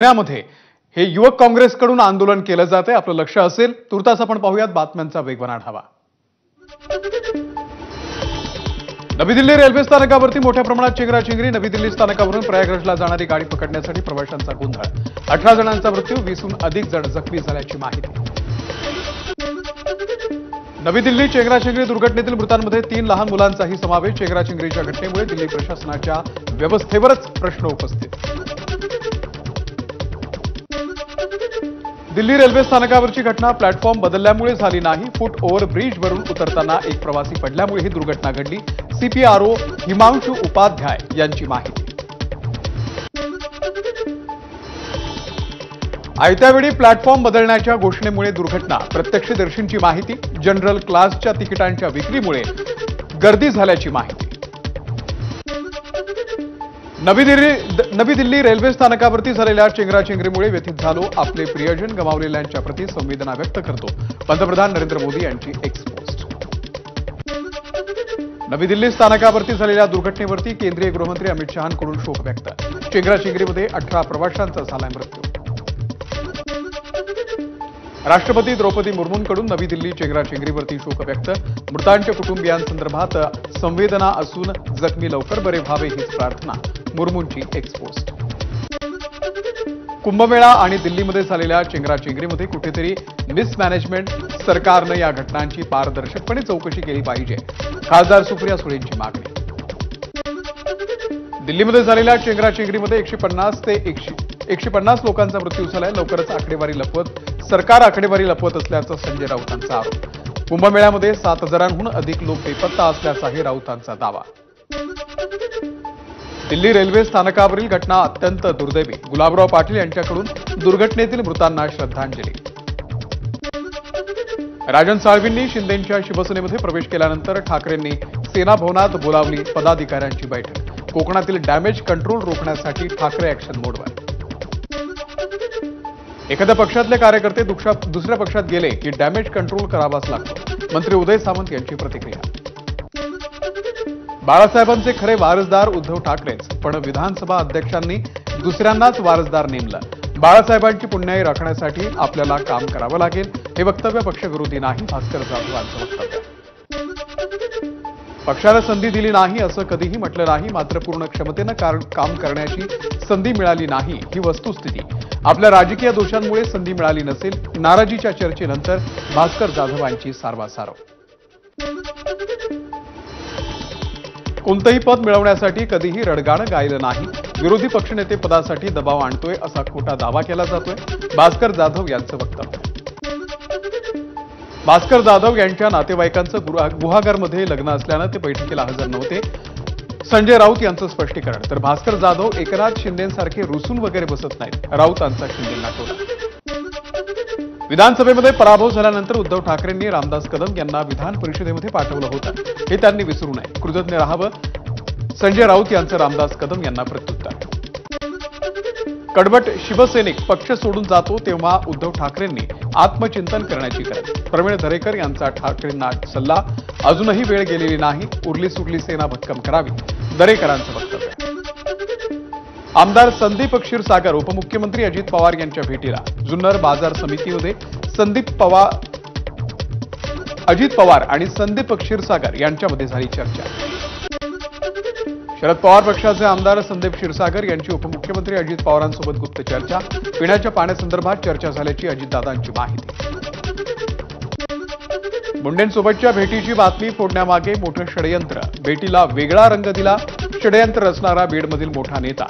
पुण्यामध्ये हे युवक काँग्रेसकडून आंदोलन केलं जाते। आपलं लक्ष असेल तुर्तास आपण पाहूयात बातम्यांचा वेगवान आढावा। नवी दिल्ली रेल्वे स्थानकावरती मोठ्या प्रमाणात चेंगराचेंगरी। नवी दिल्ली स्थानकावरून प्रयागराजला जाणारी गाडी पकडण्यासाठी प्रवाशांचा गोंधळ। 18 जणांचा मृत्यू, 20हून अधिक जण जखमी झाल्याची माहिती। नवी दिल्ली चेंगराचेंगरी दुर्घटनेतील मृतांमध्ये 3 लहान मुलांचाही समावेश। चेंगराचेंगरीच्या घटनेमुळे दिल्ली प्रशासनाच्या व्यवस्थेवरच प्रश्न उपस्थित। दिल्ली रेल्वे स्थानकावरची घटना प्लॅटफॉर्म बदलल्यामुळे झाली नाही। फूट ओव्हर ब्रिजवरून उतरताना एक प्रवासी पडल्यामुळे ही दुर्घटना घडली। सीपीआरओ हिमांशु उपाध्याय यांची माहिती। आयत्यावेळी प्लॅटफॉर्म बदलण्याच्या घोषणेमुळे दुर्घटना। प्रत्यक्षदर्शींची माहिती, जनरल क्लासच्या तिकिटांच्या विक्रीमुळे गर्दी झाल्याची माहिती। नवी दिल्ली रेल्वे स्थानकावरती झालेल्या चेंगराचेंगरीमुळे व्यथित झालो। आपले प्रियजन गमावलेल्यांच्या प्रति संवेदना व्यक्त करतो। पंतप्रधान नरेंद्र मोदी यांची एक्स पोस्ट। नवी दिल्ली स्थानकावरती झालेल्या दुर्घटनेवरती केंद्रीय गृहमंत्री अमित शहांकडून शोक व्यक्त। चेंगराचेंगरीमध्ये 18 प्रवाशांचा झाला मृत्यू। राष्ट्रपती द्रौपदी मुर्मूंकडून नवी दिल्ली चेंगराचेंगरीवरती शोक व्यक्त। मृतांच्या कुटुंबियांसंदर्भात संवेदना असून जखमी लवकर बरे व्हावे हीच प्रार्थना। मुर्मूंची एक्स पोस्ट। कुंभमेळा आणि दिल्लीमध्ये झालेल्या चेंगराचेंगरीमध्ये कुठेतरी मिसमॅनेजमेंट। सरकारनं या घटनांची पारदर्शकपणे चौकशी केली पाहिजे। खासदार सुप्रिया सुळेंची मागणी। दिल्लीमध्ये झालेल्या चेंगराचेंगरीमध्ये 150 लोकांचा मृत्यू झालाय। लवकरच सरकार आकडेवारी लपवत असल्याचं संजय राऊतांचा आरोप। कुंभमेळ्यामध्ये 7,000हून अधिक लोक बेपत्ता असल्याचाही राऊतांचा दावा। दिल्ली रेल्वे स्थानकावरील घटना अत्यंत दुर्दैवी। गुलाबराव पाटील यांच्याकडून दुर्घटनेतील मृतांना श्रद्धांजली। राजन साळवींनी शिंदेंच्या शिवसेनेमध्ये प्रवेश केल्यानंतर ठाकरेंनी सेना भवनात बोलावली पदाधिकाऱ्यांची बैठक। कोकणातील डॅमेज कंट्रोल रोखण्यासाठी ठाकरे ॲक्शन मोडवर। एखाद्या पक्षातले कार्यकर्ते दुसऱ्या पक्षात गेले की डॅमेज कंट्रोल करावाच लागतो। मंत्री उदय सामंत यांची प्रतिक्रिया। बाळासाहेबांचे खरे वारसदार उद्धव ठाकरेच, पण विधानसभा अध्यक्षांनी दुसऱ्यांनाच वारसदार नेमलं। बाळासाहेबांची पुण्याई राखण्यासाठी आपल्याला काम करावं लागेल। हे वक्तव्य पक्षविरोधी नाही, भास्कर जाधवांचं वक्तव्य। पक्षाला संधी दिली नाही असं कधीही म्हटलं नाही, मात्र पूर्ण क्षमतेनं काम करण्याची संधी मिळाली नाही ही वस्तुस्थिती। आपल्या राजकीय दोषांमुळे संधी मिळाली नसेल। नाराजीच्या चर्चेनंतर भास्कर जाधवांची सारवासारव। कोणतंही पद मिळवण्यासाठी कधीही रडगाणं गायलं नाही। विरोधी पक्षनेते पदासाठी दबाव आणतोय असा खोटा दावा केला जातोय। भास्कर जाधव यांचं वक्तव्य। भास्कर जाधव यांच्या नातेवाईकांचं गुहागरमध्ये लग्न असल्यानं ते बैठकीला हजर नव्हते। संजय राऊत यांचं स्पष्टीकरण। तर भास्कर जाधव एकनाथ शिंदेंसारखे रुसून वगैरे बसत नाहीत, राऊतांचा शिंदेंना टोला। विधानसभेमध्ये पराभव झाल्यानंतर उद्धव ठाकरेंनी रामदास कदम यांना विधान परिषदेमध्ये पाठवलं होतं, हे त्यांनी विसरू नये। कृतज्ञ राहावं, संजय राऊत यांचं रामदास कदम यांना प्रत्युत्तर। कडवट शिवसैनिक पक्ष सोडून जातो तेव्हा उद्धव ठाकरेंनी आत्मचिंतन करण्याची गरज। प्रवीण दरेकर यांचा ठाकरेंना सल्ला। अजूनही वेळ गेलेली नाही, उरली सुरली सेना भक्कम करावी, दरेकरांचं वक्तव्य। आमदार संदीप क्षीरसागर उपमुख्यमंत्री अजित पवार यांच्या भेटीला। जुन्नर बाजार समितीमध्ये अजित पवार आणि संदीप क्षीरसागर यांच्यामध्ये झाली चर्चा। शरद पवार पक्षाचे आमदार संदीप क्षीरसागर यांची उपमुख्यमंत्री अजित पवारांसोबत गुप्त चर्चा। पिण्याच्या पाण्यासंदर्भात चर्चा झाल्याची अजितदादांची माहिती। मुंडेंसोबतच्या भेटीची बातमी फोडण्यामागे मोठं षडयंत्र। भेटीला वेगळा रंग दिला। षडयंत्र रचणारा बीडमधील मोठा नेता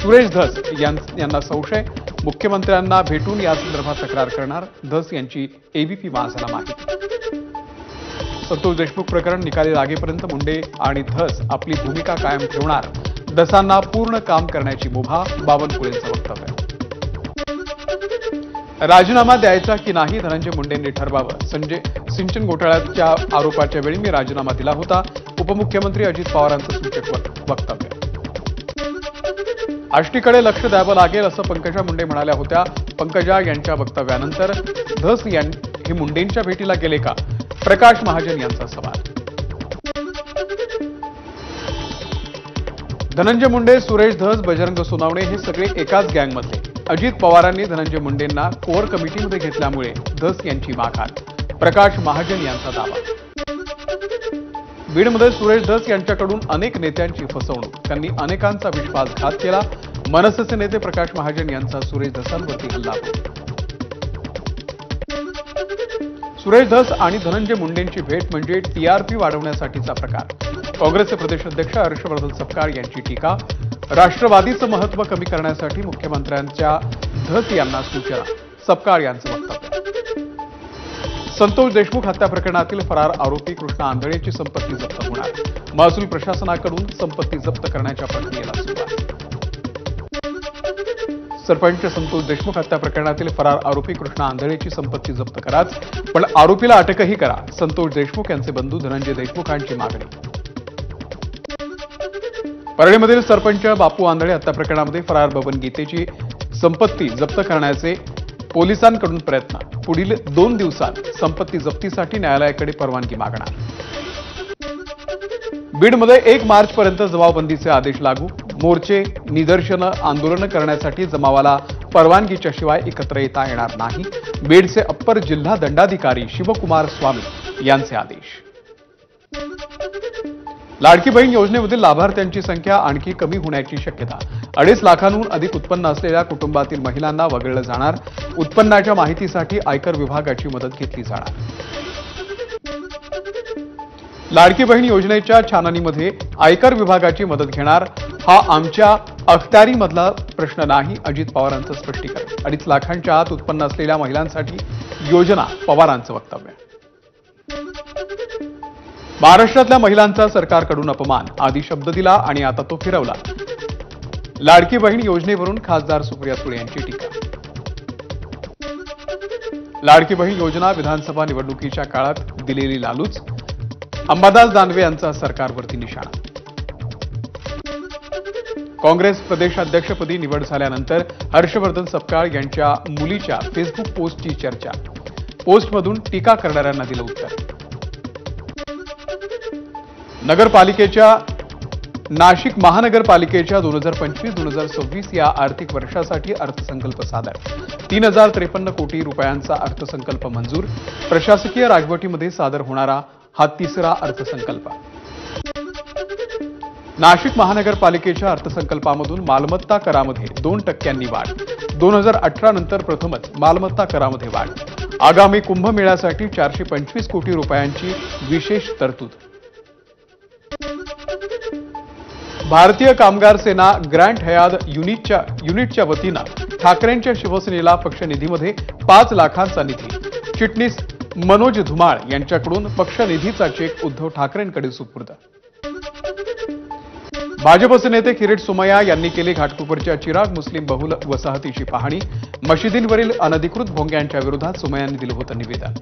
सुरेश धस यांना संशय। मुख्यमंत्र्यांना भेटून या संदर्भात तक्रार करणार, धस यांची एबीपी माझाला माहिती। संतोष देशमुख प्रकरण निकाली लागेपर्यंत मुंडे आणि धस आपली भूमिका कायम ठेवणार। धसांना पूर्ण काम करण्याची मुभा, बावनकुळेंचं वक्तव्य। राजीनामा द्यायचा की नाही धनंजय मुंडेंनी ठरवावं। सिंचन घोटाळ्याच्या आरोपाच्या वेळी मी राजीनामा दिला होता, उपमुख्यमंत्री अजित पवारांचं सूचक वक्तव्य। आष्टीकडे लक्ष द्यावं लागेल असं पंकजा मुंडे म्हणाल्या होत्या। पंकजा यांच्या वक्तव्यानंतर धस हे मुंडेंच्या भेटीला गेले का? प्रकाश महाजन यांचा सवाल। धनंजय मुंडे, सुरेश धस, बजरंग सोनावणे हे सगळे एकाच गँगमधले. अजित पवारांनी धनंजय मुंडेंना कोर कमिटीमध्ये घेतल्यामुळे धस यांची माघार. प्रकाश महाजन यांचा दावा. बीडमध्ये सुरेश धस यांच्याकडून अनेक नेत्यांची फसवणूक. त्यांनी अनेकांचा विश्वासघात केला. मनसेचे नेते प्रकाश महाजन यांचा सुरेश धसांवरती हल्ला. सुरेश धस आणि धनंजय मुंडेंची भेट म्हणजे टीआरपी वाढवण्यासाठीचा प्रकार. काँग्रेसचे प्रदेशाध्यक्ष हर्षवर्धन सपकाळ यांची टीका. राष्ट्रवादीचं महत्त्व कमी करण्यासाठी मुख्यमंत्र्यांच्या धस यांना सूचना. सपकाळ यांचं वक्तव्य. संतोष देशमुख हत्या प्रकरणातील फरार आरोपी कृष्णा आंधळेची संपत्ती जप्त होणार. महसूल प्रशासनाकडून संपत्ती जप्त करण्याच्या प्रक्रियेला सुरुवात. सरपंच संतोष देशमुख हत्या प्रकरणातील फरार आरोपी कृष्णा आंधळेची संपत्ती जप्त कराच, पण आरोपीला अटकही करा. संतोष देशमुख यांचे बंधू धनंजय देशमुखांची मागणी. परळीमधील सरपंच बापू आंधळे हत्या प्रकरणामध्ये फरार बबन गीतेची संपत्ती जप्त करण्याचे पोलिसांकडून प्रयत्न. पुढील 2 दिवसात संपत्ती जप्तीसाठी न्यायालयाकडे परवानगी मागणार. बीडमध्ये 1 मार्चपर्यंत जमावबंदीचे आदेश लागू. मोर्चे, निदर्शनं, आंदोलनं करण्यासाठी जमावाला परवानगीच्या शिवाय एकत्र येता येणार नाही. बीडचे अप्पर जिल्हा दंडाधिकारी शिवकुमार स्वामी यांचे आदेश. लाडकी बहीण योजनेमधील लाभार्थ्यांची संख्या आणखी कमी होण्याची शक्यता. 2.5 लाखांहून अधिक उत्पन्न असलेल्या कुटुंबातील महिलांना वगळलं जाणार. उत्पन्नाच्या माहितीसाठी आयकर विभागाची मदत घेतली जाणार. लाडकी बहीण योजनेच्या छाननीमध्ये आयकर विभागाची मदत घेणार. हा आमच्या अखत्यारीमधला प्रश्न नाही. अजित पवारांचं स्पष्टीकरण. 2.5 लाखांच्या आत उत्पन्न असलेल्या महिलांसाठी योजना. पवारांचं वक्तव्य. महाराष्ट्रातल्या महिलांचा सरकारकडून अपमान. आधी शब्द दिला आणि आता तो फिरवला. लाडकी बहीण योजनेवरून खासदार सुप्रिया सुळे यांची टीका. लाडकी बहीण योजना विधानसभा निवडणुकीच्या काळात दिलेली लालूच. अंबादास दानवे यांचा सरकारवरती निशाणा. काँग्रेस प्रदेशाध्यक्षपदी निवड झाल्यानंतर हर्षवर्धन सपकाळ यांच्या मुलीच्या फेसबुक पोस्टची चर्चा. पोस्टमधून टीका करणाऱ्यांना दिलं उत्तर. नाशिक महानगरपालिकेच्या 2025-2026 या आर्थिक वर्षासाठी अर्थसंकल्प सादर. 3053 कोटी रुपयांचा अर्थसंकल्प मंजूर. प्रशासकीय राजवटीमध्ये सादर होणारा हा 3रा अर्थसंकल्प. नाशिक महानगरपालिकेच्या अर्थसंकल्पामधून मालमत्ता करामध्ये 2% वाढ. 2018 नंतर प्रथमच मालमत्ता करामध्ये वाढ. आगामी कुंभमेळ्यासाठी 425 कोटी रुपयांची विशेष तरतूद. भारतीय कामगार सेना ग्रँड हयात युनिटच्या वतीनं ठाकरेंच्या शिवसेनेला पक्षनिधीमध्ये 5 लाखांचा निधी. चिटणीस मनोज धुमाळ यांच्याकडून पक्षनिधीचा चेक उद्धव ठाकरेंकडे सुपूर्द. भाजपचे नेते किरीट सोमय्या यांनी केली घाटकोपरच्या चिराग मुस्लिम बहुल वसाहतीची पाहणी. मशिदींवरील अनधिकृत भोंग्यांच्या विरोधात सोमय्यांनी दिलं होतं निवेदन.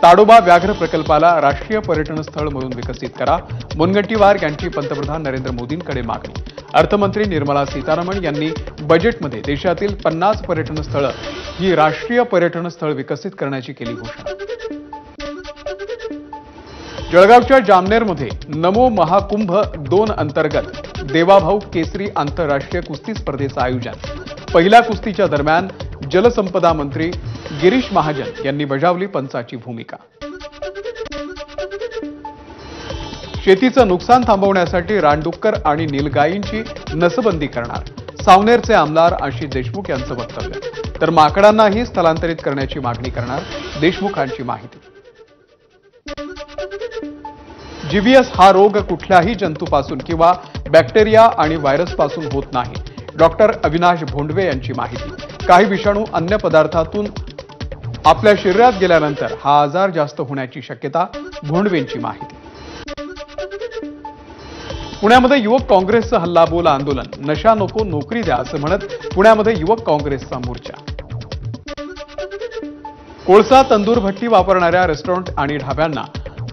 ताडोबा व्याघ्र प्रकल्पाला राष्ट्रीय पर्यटन स्थळ म्हणून विकसित करा. मुनगंटीवार यांची पंतप्रधान नरेंद्र मोदींकडे मागणी. अर्थमंत्री निर्मला सीतारामन यांनी बजेटमध्ये देशातील 50 पर्यटन स्थळं ही राष्ट्रीय पर्यटन स्थळ विकसित करण्याची केली घोषणा. जळगावच्या जामनेरमध्ये नमो महाकुंभ 2 अंतर्गत देवाभाऊ केसरी आंतरराष्ट्रीय कुस्ती स्पर्धेचं आयोजन. पहिल्या कुस्तीच्या दरम्यान जलसंपदा मंत्री गिरीश महाजन यांनी बजावली पंचाची भूमिका. शेतीचं नुकसान थांबवण्यासाठी रानडुक्कर आणि नीलगायींची नसबंदी करणार. सावनेरचे आमदार आशिष देशमुख यांचं वक्तव्य. तर माकडांनाही स्थलांतरित करण्याची मागणी करणार. देशमुखांची माहिती. जीबीएस हा रोग कुठल्याही जंतूपासून किंवा बॅक्टेरिया आणि व्हायरसपासून होत नाही. डॉक्टर अविनाश भोंडवे यांची माहिती. काही विषाणू अन्न पदार्थातून आपल्या शरीरात गेल्यानंतर हा आजार जास्त होण्याची शक्यता. भोंडवेंची माहिती. पुण्यामध्ये युवक काँग्रेसचं हल्लाबोल आंदोलन. नशा नको नोकरी द्या असं म्हणत पुण्यामध्ये युवक काँग्रेसचा मोर्चा. कोळसा तंदूर भट्टी वापरणाऱ्या रेस्टॉरंट आणि ढाब्यांना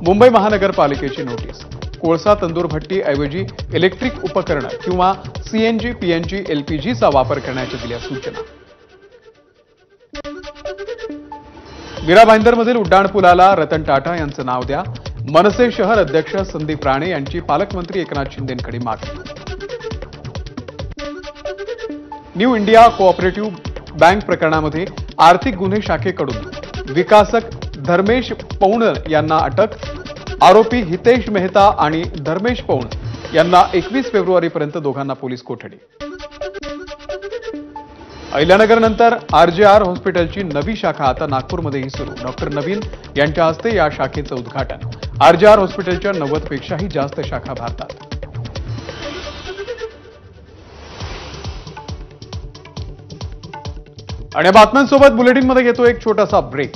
मुंबई महानगरपालिकेची नोटीस. कोळसा तंदूर भट्टी ऐवजी इलेक्ट्रिक उपकरणं किंवा सीएनजी, पीएनजी, एलपीजीचा वापर करण्याच्या दिल्या सूचना. मीरा भाईंदरमधील उड्डाणपुलाला रतन टाटा यांचं नाव द्या. मनसे शहर अध्यक्ष संदीप राणे यांची पालकमंत्री एकनाथ शिंदेंकडे मागणी. न्यू इंडिया कोऑपरेटिव्ह बँक प्रकरणामध्ये आर्थिक गुन्हे शाखेकडून विकासक धर्मेश पौण यांना अटक. आरोपी हितेश मेहता आणि धर्मेश पौण यांना 21 फेब्रुवारीपर्यंत दोघांना पोलीस कोठडी. अहिल्यानगरनंतर आरजेआर हॉस्पिटलची नवी शाखा आता नागपूरमध्येही सुरू. डॉक्टर नवीन यांच्या हस्ते या शाखेचं उद्घाटन. आरजेआर हॉस्पिटलच्या 90 पेक्षाही जास्त शाखा भारतात. आणि या बातम्यांसोबत बुलेटिनमध्ये घेतो एक छोटासा ब्रेक.